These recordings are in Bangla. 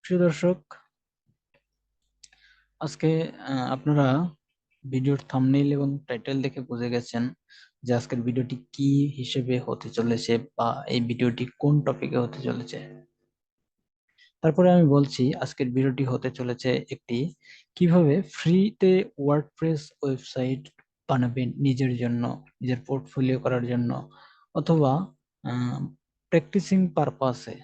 প্রিয় দর্শক, আজকে আপনারা ভিডিওর থাম্বনেইল এবং টাইটেল দেখে বুঝে গেছেন যে আজকের ভিডিওটি কি হিসেবে হতে চলেছে বা এই ভিডিওটি কোন টপিকে হতে চলেছে। তারপরে আমি বলছি আজকের ভিডিওটি হতে চলেছে একটি কিভাবে ফ্রিতে ওয়ার্ডপ্রেস ওয়েবসাইট বানাবেন নিজের জন্য, নিজের পোর্টফোলিও করার জন্য, অথবা প্র্যাকটিসিং পারপাসে,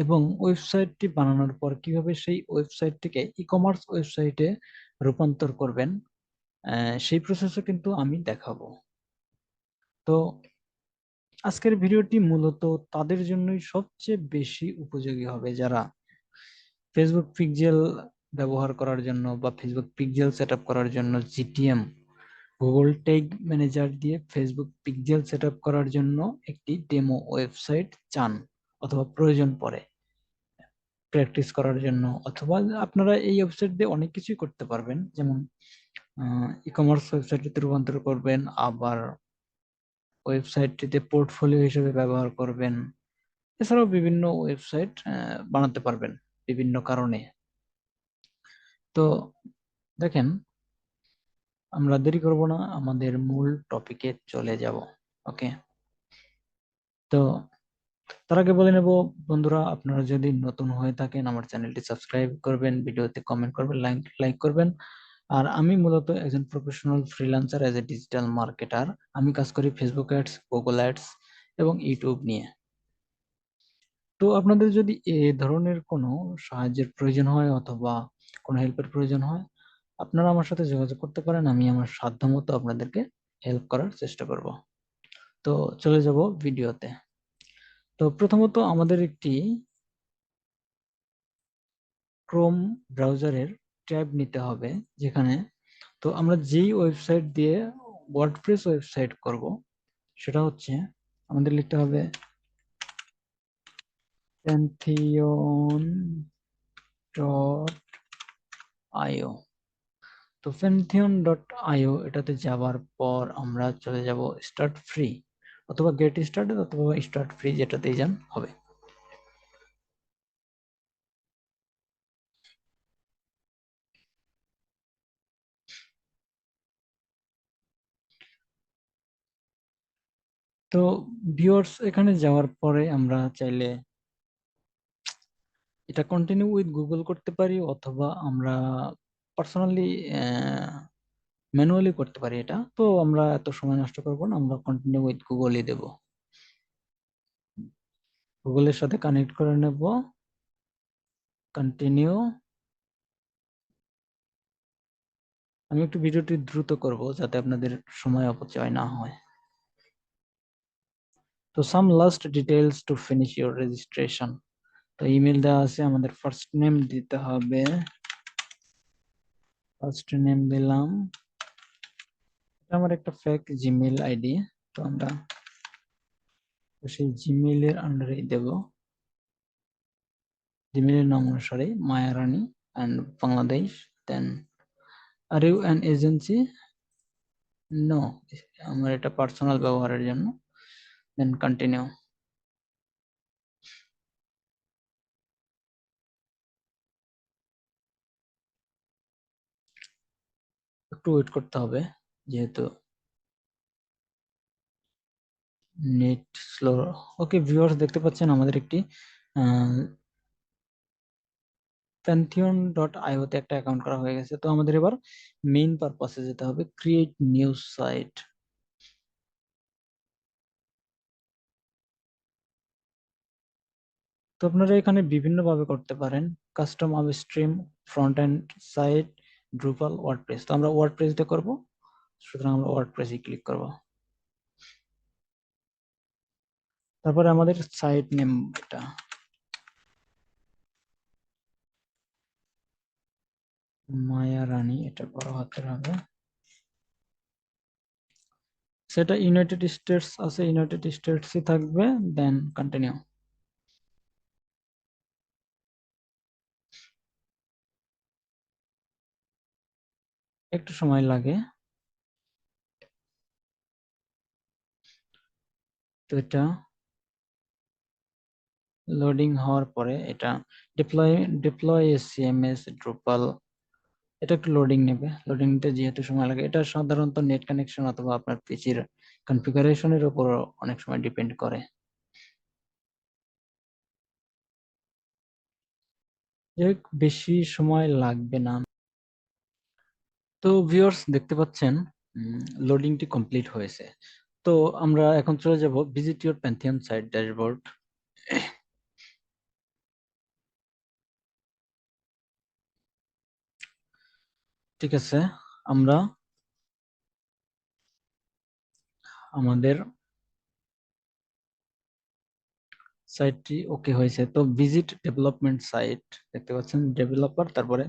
এবং ওয়েবসাইটটি বানানোর পর কিভাবে সেই ওয়েবসাইটটিকে ই কমার্স ওয়েবসাইটে রূপান্তর করবেন, সেই প্রসেসও কিন্তু আমি দেখাবো। তো আজকের ভিডিওটি মূলত তাদের জন্যই সবচেয়ে বেশি উপযোগী হবে যারা ফেসবুক পিক্সেল ব্যবহার করার জন্য বা ফেসবুক পিক্সেল সেট আপ করার জন্য জিটিএম গুগল ট্যাগ ম্যানেজার দিয়ে ফেসবুক পিক্সেল সেট আপ করার জন্য একটি ডেমো ওয়েবসাইট চান অথবা প্রয়োজন পড়ে প্র্যাকটিস করার জন্য। অথবা আপনারা এই ওয়েবসাইট দিয়ে অনেক কিছুই করতে পারবেন, যেমন ই কমার্স ওয়েবসাইটে রূপান্তর করবেন, আবার ওয়েবসাইটটিতে পোর্টফোলিও হিসেবে ব্যবহার করবেন, এছাড়াও বিভিন্ন ওয়েবসাইট বানাতে পারবেন বিভিন্ন কারণে। তো দেখেন, আমরা দেরি করব না, আমাদের মূল টপিকে চলে যাব। ওকে, তো তার আগে বলে নেব, বন্ধুরা, আপনারা যদি নতুন হয়ে থাকেন আমার চ্যানেলটি সাবস্ক্রাইব করবেন, ভিডিওতে কমেন্ট করবেন, লাইক করবেন। আর আমি মূলত একজন professional freelancer as a digital marketer. আমি কাজ করি ফেসবুক অ্যাডস, গুগল অ্যাডস এবং ইউটিউব নিয়ে। তো আপনাদের যদি এ ধরনের কোনো সাহায্যের প্রয়োজন হয় অথবা কোনো হেল্পের প্রয়োজন হয়, আপনারা আমার সাথে যোগাযোগ করতে পারেন। আমি আমার সাধ্যমতো আপনাদেরকে হেল্প করার চেষ্টা করব। তো চলে যাব ভিডিওতে। তো প্রথমত আমাদের একটি ক্রোম ব্রাউজারের ট্যাব নিতে হবে, যেখানে তো আমরা যেই ওয়েবসাইট দিয়ে ওয়ার্ডপ্রেস ওয়েবসাইট করব সেটা হচ্ছে, আমাদের লিখতে হবে pantheon.io। তো pantheon.io এটাতে যাওয়ার পর আমরা চলে যাব স্টার্ট ফ্রি অথবা গেট স্টার্টেড অথবা স্টার্ট ফ্রি, যেটাতেই যান হবে। তো ভিউয়ার্স, এখানে যাওয়ার পরে আমরা চাইলে এটা কন্টিনিউ উইথ গুগল করতে পারি, অথবা আমরা পার্সোনালি ম্যানুয়ালি করতে পারি। এটা তো আমরা এত সময় নষ্ট করব না, আমরা কন্টিনিউ উইথ গুগলই দেব। গুগলের সাথে কানেক্ট করে নেব, কন্টিনিউ। আমি একটু ভিডিওটি দ্রুত করব যাতে আপনাদের সময় অপচয় না হয়। তো some last details to finish your registration. তো ইমেল দেওয়া আছে, আমাদের ফার্স্ট নেম দিতে হবে, ফার্স্ট নেম দিলাম। এটা আমার একটা ফেক জিমেইল আইডি, তো আমরা সেই জিমেইলের আন্ডারে দেব। জিমেইলের নাম অনুসারে Maya Rani and Bangladesh. Then are you an agency? No, আমার এটা পার্সোনাল ব্যবহারের জন্য। দেন কন্টিনিউ। একটু ওয়েট করতে হবে যেহেতু নেট স্লো। ওকে ভিউয়ার্স, দেখতে পাচ্ছেন আমাদের একটি pantheon.io-তে একটা অ্যাকাউন্ট করা হয়ে গেছে। তো আমাদের এবার মেইন পারপাসে যেতে হবে, ক্রিয়েট নিউ সাইট। তো আপনারা এখানে বিভিন্ন ভাবে করতে পারেন, custom upstream, front end site, Drupal, WordPress. তো আমরা ওয়ার্ডপ্রেস দিয়ে করব, সুতরাং আমরা ওয়ার্ডপ্রেসে ক্লিক করব। তারপরে আমাদের সাইট নেম, এটা মায়া রানী, এটা বড় হাতের হবে। সেটা ইউনাইটেড স্টেটস আছে, ইউনাইটেড স্টেটসই থাকবে। Then continue. একটু সময় লাগে। তো এটা লোডিং হওয়ার পরে এটা ডিপ্লয় ডিপ্লয় সিএমএস ড্রুপাল, এটা একটু লোডিং নেবে। লোডিং নিতে যেহেতু সময় লাগে, এটা সাধারণত নেট কানেকশন অথবা আপনার পিসির কনফিগারেশনের উপর অনেক সময় ডিপেন্ড করে। যাই হোক, বেশি সময় লাগবে না। তো ভিউয়ার্স দেখতে পাচ্ছেন লোডিংটি কমপ্লিট হয়েছে। তো আমরা এখন চলে যাব visit your Pantheon site dashboard. ঠিক আছে, আমরা আমাদের সাইটটি ওকে হয়েছে। তো ভিজিট ডেভেলপমেন্ট সাইট দেখতে পাচ্ছেন, ডেভেলপার তারপরে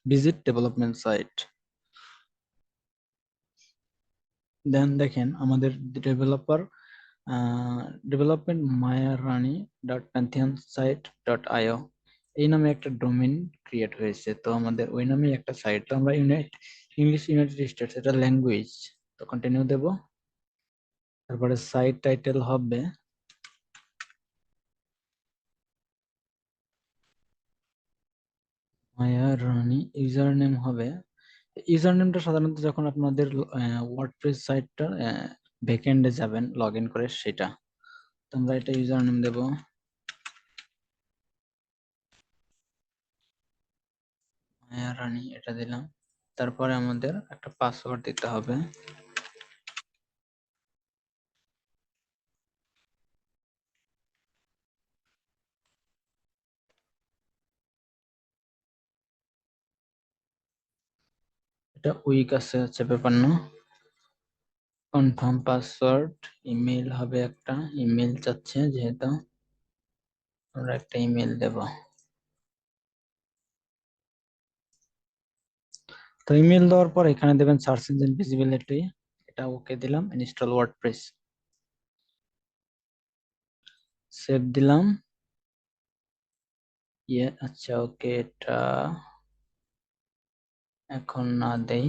ভিজিট ডেভেলপমেন্ট সাইট। দেন দেখেন আমাদের ডেভেলপার ডেভেলপমেন্ট মায়া রানী ডট প্যান্থিয়ন সাইট ডট আইও এই নামে একটা ডোমেইন ক্রিয়েট হয়েছে। তো আমাদের ওই নামে একটা সাইট, তো আমরা ইংলিশ ইউনাইটেড স্টেটস এটা ল্যাঙ্গুয়েজ, তো কন্টিনিউ দেব। তারপরে সাইট টাইটেল হবে মায়া রানী, ইউজার নেম হবে, ইউজার নেমটা সাধারণত যখন আপনাদের ওয়ার্ডপ্রেস সাইটটা ব্যাকএন্ডে যাবেন লগ ইন করে সেটা। তো আমরা এটা ইউজার নেম দেবো মায়া রানী, এটা দিলাম। তারপরে আমাদের একটা পাসওয়ার্ড দিতে হবে। এটা উইক আছে, হচ্ছে ব্যাপার না। কনফার্ম পাসওয়ার্ড, ইমেল হবে একটা, ইমেল চাচ্ছে যেহেতু আমরা একটা ইমেল দেব। তো ইমেল দেওয়ার পর এখানে দেবেন সার্চ ইঞ্জিন ভিজিবিলিটি, এটা ওকে দিলাম। ইনস্টল ওয়ার্ডপ্রেস, সেভ দিলাম। ইয়ে আচ্ছা ওকে, এটা এখন না দেই।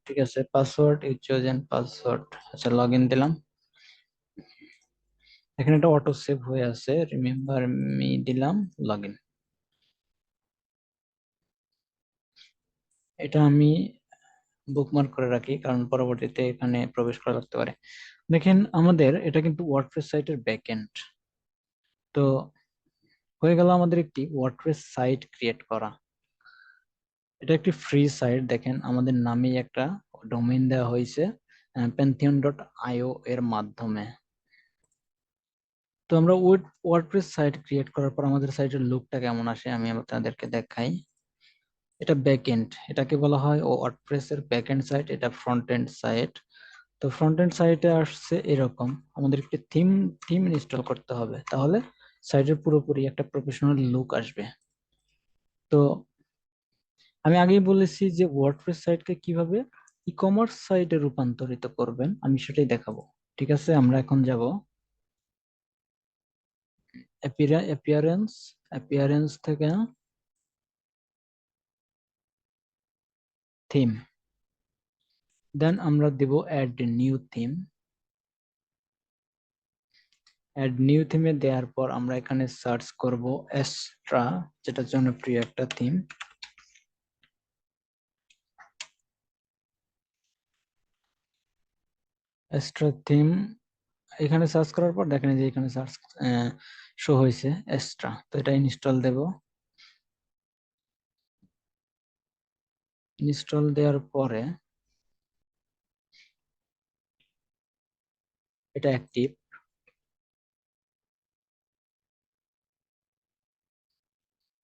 ঠিক আছে, পাসওয়ার্ড ইউ চোজেন পাসওয়ার্ড, আচ্ছা লগ ইন দিলাম। এখানে একটা অটো সেভ হয়ে আছে, রিমেম্বার মি দিলাম, লগ ইন। এটা আমি বুকমার্ক করে রাখি কারণ পরবর্তীতে এখানে প্রবেশ করা লাগতে পারে। দেখেন আমাদের এটা কিন্তু ওয়ার্ডপ্রেস সাইটের ব্যাকএন্ড। তো হয়ে গেল আমাদের একটি ওয়ার্ডপ্রেস সাইট ক্রিয়েট করা। এটা একটি ফ্রি সাইট, দেখেন আমাদের নামেই একটা ডোমেইন দেওয়া হয়েছে pantheon.io এর মাধ্যমে। তো আমরা ওয়ার্ডপ্রেস সাইট ক্রিয়েট করার পর আমাদের সাইটের লুকটা কেমন আসে আমি আপনাদেরকে দেখাই। এটা ব্যাকএন্ড, এটাকে বলা হয় ওয়ার্ডপ্রেস এর ব্যাকএন্ড সাইট, এটা ফ্রন্ট এন্ড সাইট। তো ফ্রন্ট এন্ড সাইটে আসছে এরকম, আমাদের একটি থিম থিম ইনস্টল করতে হবে, তাহলে সাইটের পুরোপুরি একটা প্রফেশনাল লুক আসবে। তো আমি আগেই বলেছি যে ওয়ার্ডপ্রেস সাইটকে কিভাবে ই কমার্স সাইটে রূপান্তরিত করবেন আমি সেটাই দেখাবো। ঠিক আছে, আমরা এখন যাব অ্যাপিয়ারেন্স, অ্যাপিয়ারেন্স থেকে থিম, দেন আমরা দেব add new theme. Add new থিমে দেওয়ার পর আমরা এখানে সার্চ করব এস্ট্রা, যেটা জনপ্রিয় একটা থিম। এস্ট্রা থিম এখানে সার্চ করার পর দেখেন যে এখানে সার্চ শো হয়েছে এস্ট্রা, তো এটা ইনস্টল দেব। ইনস্টল দেওয়ার পরে এটা অ্যাক্টিভ,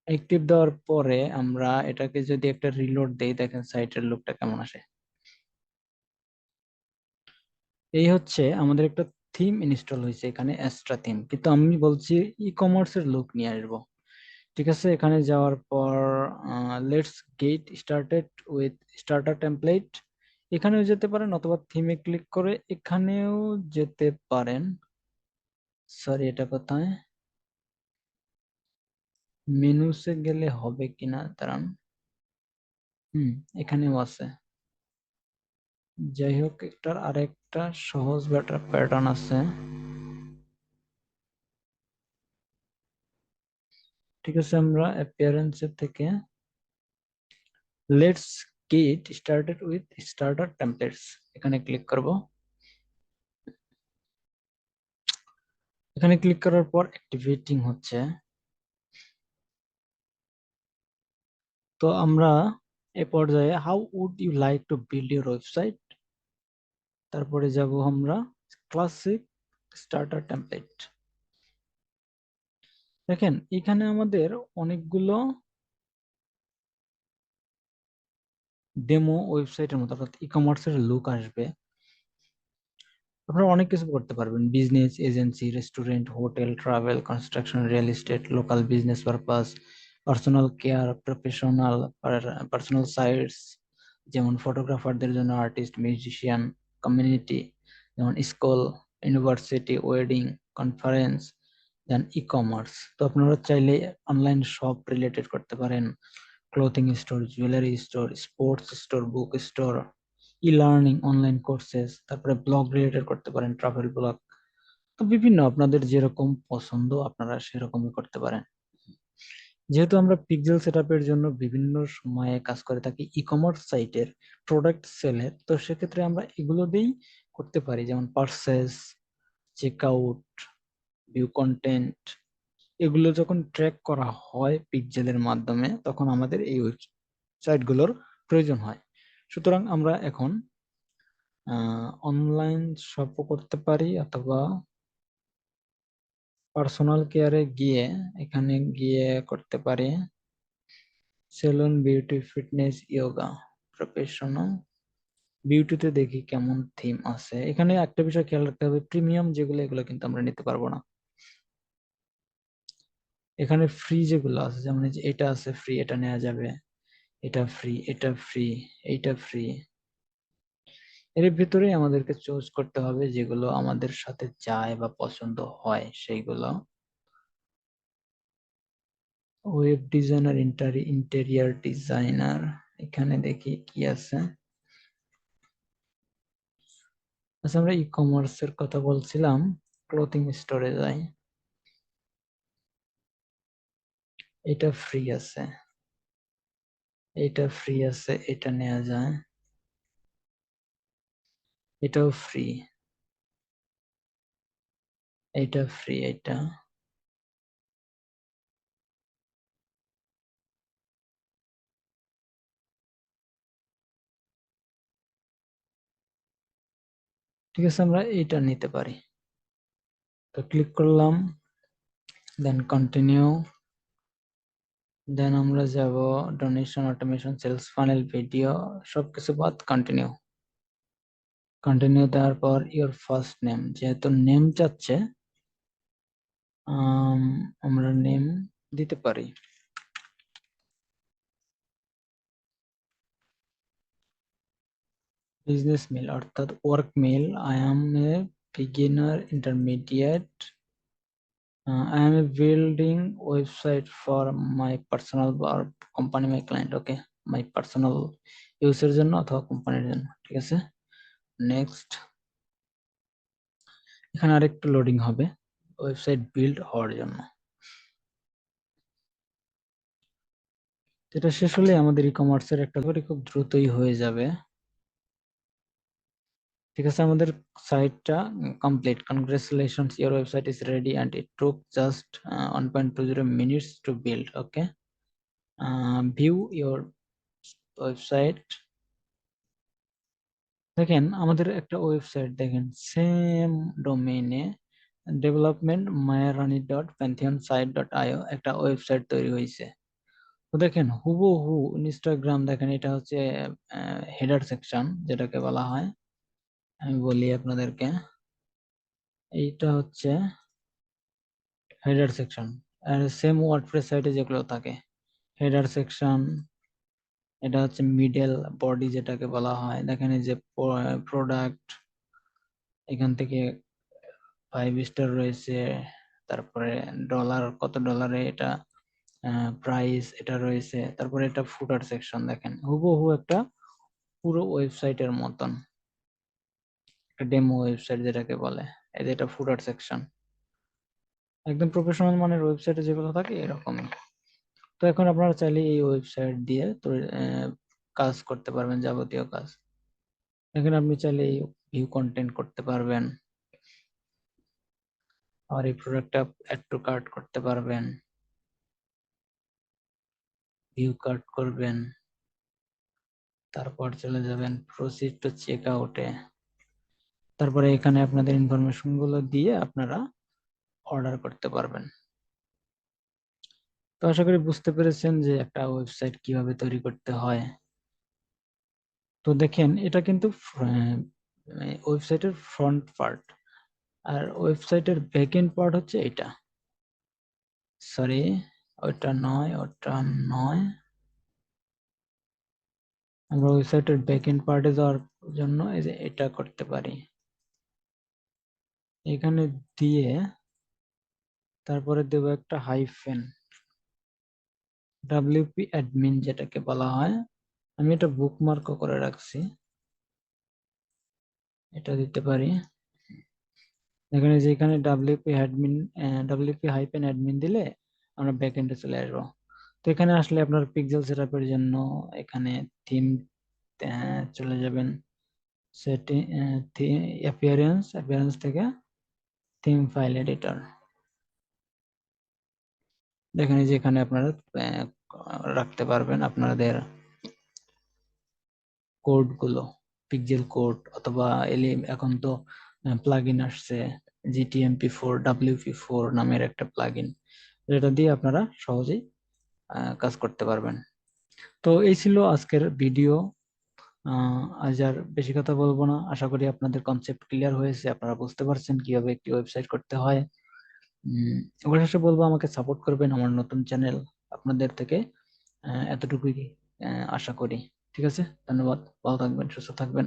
অ্যাক্টিভ দেওয়ার পরে আমরা এটাকে যদি একটা রিলোড দেই দেখেন সাইটের লুকটা কেমন আসে। এই হচ্ছে আমাদের একটা থিম ইনস্টল হয়েছে এখানে এক্সট্রা থিম, কিন্তু আমি বলছি ই কমার্সের লুক নিয়ে আসবো। ঠিক আছে, এখানে যাওয়ার পর let's get started with starter template, এখানেও যেতে পারেন অথবা থিমে ক্লিক করে এখানেও যেতে পারেন। সরি, এটা কোথায়, মেনুসে গেলে হবে কিনা দাঁড়ান। হুম, এখানেও আছে। যাই হোক, এটার আরেকটা সহজ প্যাটার্ন আছে। ঠিক আছে, আমরা অ্যাপিয়ারেন্সের থেকে let's get started with starter templates এখানে ক্লিক করব। এখানে ক্লিক করার পর অ্যাক্টিভেটিং হচ্ছে। তো আমরা এ পর্যায়ে how would you like to build your website, তারপরে যাব আমরা ক্লাসিক স্টার্টার টেমপ্লেট। দেখেন এখানে আমাদের অনেকগুলো ডেমো ওয়েবসাইটের মতো, অর্থাৎ ই কমার্সের লুক আসবে। আপনারা অনেক কিছু করতে পারবেন, business, agency, restaurant, hotel, travel, construction, real estate, local business purpose, personal care, professional, personal sites, যেমন ফটোগ্রাফারদের জন্য, আর্টিস্ট, মিউজিশিয়ান, কমিউনিটি, যেমন স্কুল, ইউনিভার্সিটি, ওয়েডিং, কনফারেন্স, দেন ই কমার্স। তো আপনারা চাইলে অনলাইন শপ রিলেটেড করতে পারেন, clothing store, jewellery store, sports store, book store, e learning, online courses, তারপরে ব্লগ রিলেটেড করতে পারেন, ট্রাভেল ব্লগ। তো বিভিন্ন আপনাদের যেরকম পছন্দ আপনারা সেরকমই করতে পারেন। যেহেতু আমরা পিক্সেল সেটআপের জন্য বিভিন্ন সময়ে কাজ করে থাকি ই কমার্স সাইটের প্রোডাক্ট সেলের, তো সেক্ষেত্রে আমরা এগুলো দিয়েই করতে পারি, যেমন purchase, check out, view content. এগুলো যখন ট্র্যাক করা হয় পিক্সেলের মাধ্যমে তখন আমাদের এই ওয়েবসাইট গুলোর প্রয়োজন হয়। সুতরাং আমরা এখন অনলাইন শপও করতে পারি, অথবা পার্সোনাল কেয়ারে গিয়ে এখানে গিয়ে করতে পারি salon, beauty, fitness, yoga, professional. বিউটিতে দেখি কেমন থিম আছে। এখানে একটা বিষয় খেয়াল রাখতে হবে, প্রিমিয়াম যেগুলো এগুলো কিন্তু আমরা নিতে পারবো না। এখানে ফ্রি যেগুলো আছে, যেমন এই যে এটা আছে ফ্রি, এটা নেওয়া যাবে, এটা ফ্রি, এটা ফ্রি, এইটা ফ্রি। এর ভিতরেই আমাদেরকে চুজ করতে হবে যেগুলো আমাদের সাথে যায় বা পছন্দ হয় সেইগুলো। ওয়েব ডিজাইনার, ইন্টেরিয়ার ডিজাইনার, এখানে দেখি কি আছে। আচ্ছা, আমরা ই কমার্সের কথা বলছিলাম, ক্লোথিং স্টোরে যাই, এটা ফ্রি আছে, এটা ফ্রি আছে, এটা নেওয়া যায়, এটাও ফ্রি, এটা ফ্রি, এটা। ঠিক আছে, আমরা এটা নিতে পারি। তো ক্লিক করলাম, দেন কন্টিনিউ, দেন আমরা যাব donation, automation, sales funnel, video, সবকিছু বাদ কন্টিনিউ। কন্টিনিউ দেওয়ার পর ইওর ফার্স্ট নেম, যেহেতু নেম চাচ্ছে আমরা নেম দিতে পারি বিজনেস মেল, অর্থাৎ work mail. I am a beginner intermediate, I am a building website for my personal আর company, my client. Okay, my personal ইউজের জন্য অথবা কোম্পানির জন্য। ঠিক আছে, নেক্সট। এখানে আরেকটু লোডিং হবে ওয়েবসাইট বিল্ড হওয়ার জন্য। এটা শেষ হলে আমাদের ই কমার্সের একটা করে খুব দ্রুতই হয়ে যাবে। ঠিক আছে, আমাদের সাইটটা complete. Congratulations, your website is ready and it took just 1.20 minutes to build. Okay, view your website. দেখেন আমাদের একটা ওয়েবসাইট, দেখেন সেম ডোমেইনে development Mayarani dot pantheon site dot IO একটা ওয়েবসাইট তৈরি হয়েছে। তো দেখেন হুবহু ইনস্টাগ্রাম, দেখেন এটা হচ্ছে হেডার সেকশন যেটাকে বলা হয়। আমি বলি আপনাদেরকে, এইটা হচ্ছে হেডার সেকশন। আর সেম ওয়ার্ডপ্রেস সাইটে যেগুলো থাকে হেডার সেকশন, এটা হচ্ছে মিডল বডি যেটাকে বলা হয়। দেখেন এই যে প্রোডাক্ট, এখান থেকে 5 স্টার রয়েছে, তারপরে ডলার, কত ডলারে এটা প্রাইস এটা রয়েছে, তারপরে এটা ফুটার সেকশন। দেখেন হুবহু একটা পুরো ওয়েবসাইটের মতন। একটা ডেমো ওয়েবসাইট যেটাকে বলে, এই যে এটা ফুটার সেকশন, একদম প্রফেশনাল মানের ওয়েবসাইটে যেগুলো থাকে এরকমই। তো এখন আপনারা চাইলে এই ওয়েবসাইট দিয়ে তো কাজ করতে পারবেন, যাবতীয় কাজ। এখানে আপনি চাইলে এই ভিউ কন্টেন্ট করতে পারবেন, আর এই প্রোডাক্টটা অ্যাড টু কার্ট করতে পারবেন, ভিউ কার্ট করবেন, তারপর চলে যাবেন প্রসিড টু চেক আউটে। তারপরে এখানে আপনাদের ইনফরমেশন গুলো দিয়ে আপনারা অর্ডার করতে পারবেন। তো আশা করি বুঝতে পেরেছেন যে একটা ওয়েবসাইট কিভাবে তৈরি করতে হয়। তো দেখেন এটা কিন্তু ওয়েবসাইটের ফ্রন্ট পার্ট, আর ওয়েবসাইটের ব্যাক এন্ড পার্ট হচ্ছে এটা। সরি, ওটা নয়, ওটা নয়। আমরা ওয়েবসাইটের ব্যাক এন্ড পার্টে যাওয়ার জন্য এই যে এটা করতে পারি, এখানে দিয়ে তারপরে দেব একটা হাইফেন, ডাব্লিউপি অ্যাডমিন যেটাকে বলা হয়। আমি এটা বুকমার্কও করে রাখছি, এটা দিতে পারি। এখানে যেখানে WP admin, WP hyphen admin দিলে আমরা ব্যাকএন্ডে চলে আসবো। তো এখানে আসলে আপনার পিক্সেল সেটআপের জন্য এখানে থিম চলে যাবেন, সেটিং, অ্যাপিয়ারেন্স থেকে থিম ফাইল এডিটর। দেখেন এই যে এখানে আপনারা রাখতে পারবেন আপনাদের কোড গুলো, পিক্সেল কোড অথবা এখন তো প্লাগইন আসছে GTMP4 WP4 নামের একটা প্লাগইন, যেটা দিয়ে আপনারা সহজেই কাজ করতে পারবেন। তো এই ছিল আজকের ভিডিও। আজ আর বেশি কথা বলবো না, আশা করি আপনাদের কনসেপ্ট ক্লিয়ার হয়েছে, আপনারা বুঝতে পারছেন কিভাবে একটি ওয়েবসাইট করতে হয়। অবশেষে বলবো আমাকে সাপোর্ট করবেন, আমার নতুন চ্যানেল, আপনাদের থেকে এতটুকুই আশা করি। ঠিক আছে, ধন্যবাদ, ভালো থাকবেন, সুস্থ থাকবেন।